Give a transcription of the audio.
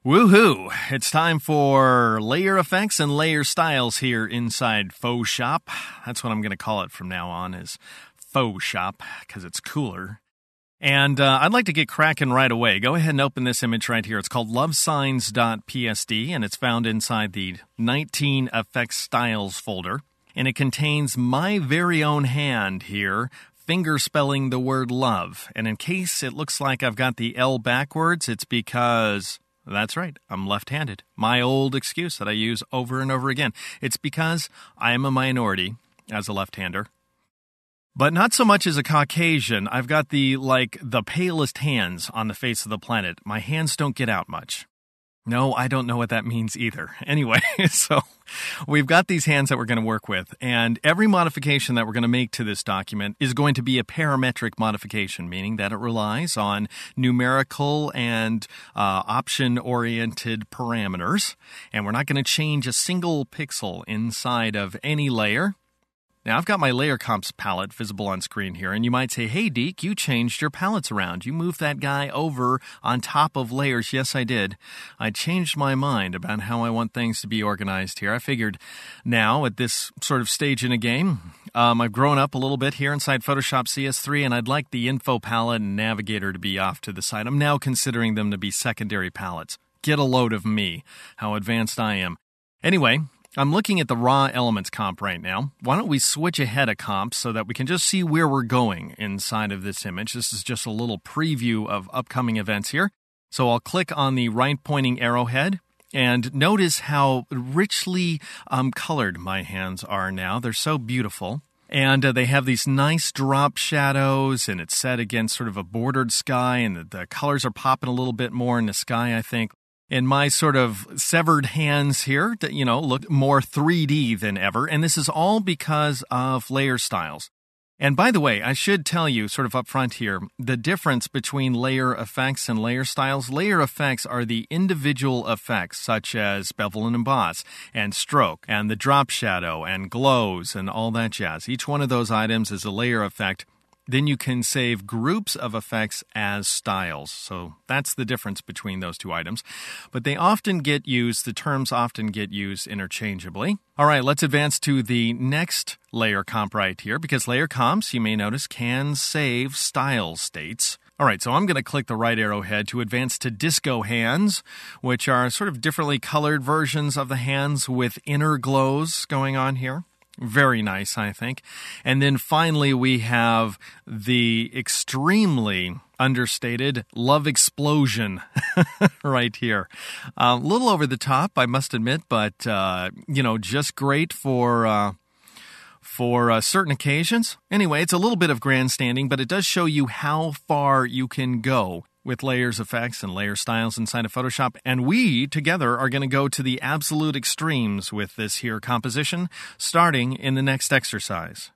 Woohoo! It's time for layer effects and layer styles here inside Photoshop. That's what I'm going to call it from now on, is Photoshop, because it's cooler. And I'd like to get cracking right away. Go ahead and open this image right here. It's called lovesigns.psd, and it's found inside the 19 Effects Styles folder. And it contains my very own hand here, finger spelling the word love. And in case it looks like I've got the L backwards, it's because... That's right, I'm left-handed. My old excuse that I use over and over again. It's because I am a minority as a left-hander. But not so much as a Caucasian. I've got the palest hands on the face of the planet. My hands don't get out much. No, I don't know what that means either. Anyway, so we've got these hands that we're going to work with, and every modification that we're going to make to this document is going to be a parametric modification, meaning that it relies on numerical and option-oriented parameters, and we're not going to change a single pixel inside of any layer. Now, I've got my layer comps palette visible on screen here, and you might say, hey, Deke, you changed your palettes around. You moved that guy over on top of layers. Yes, I did. I changed my mind about how I want things to be organized here. I figured now, at this sort of stage in a game, I've grown up a little bit here inside Photoshop CS3, and I'd like the info palette and navigator to be off to the side. I'm now considering them to be secondary palettes. Get a load of me, how advanced I am. Anyway, I'm looking at the raw elements comp right now. Why don't we switch ahead of comps so that we can just see where we're going inside of this image. This is just a little preview of upcoming events here. So I'll click on the right pointing arrowhead and notice how richly colored my hands are now. They're so beautiful. And they have these nice drop shadows, and it's set against sort of a bordered sky, and the colors are popping a little bit more in the sky, I think. And my sort of severed hands here, look more 3D than ever. And this is all because of layer styles. And by the way, I should tell you sort of up front here, the difference between layer effects and layer styles. Layer effects are the individual effects, such as bevel and emboss, and stroke, and the drop shadow, and glows, and all that jazz. Each one of those items is a layer effect. Then you can save groups of effects as styles. So that's the difference between those two items. But they often get used, the terms often get used interchangeably. All right, let's advance to the next layer comp right here, because layer comps, you may notice, can save style states. All right, so I'm going to click the right arrowhead to advance to disco hands, which are sort of differently colored versions of the hands with inner glows going on here. Very nice, I think. And then finally, we have the extremely understated love explosion right here. A little over the top, I must admit, but, just great for certain occasions. Anyway, it's a little bit of grandstanding, but it does show you how far you can go with layers effects and layer styles inside of Photoshop. And we, together, are going to go to the absolute extremes with this here composition, starting in the next exercise.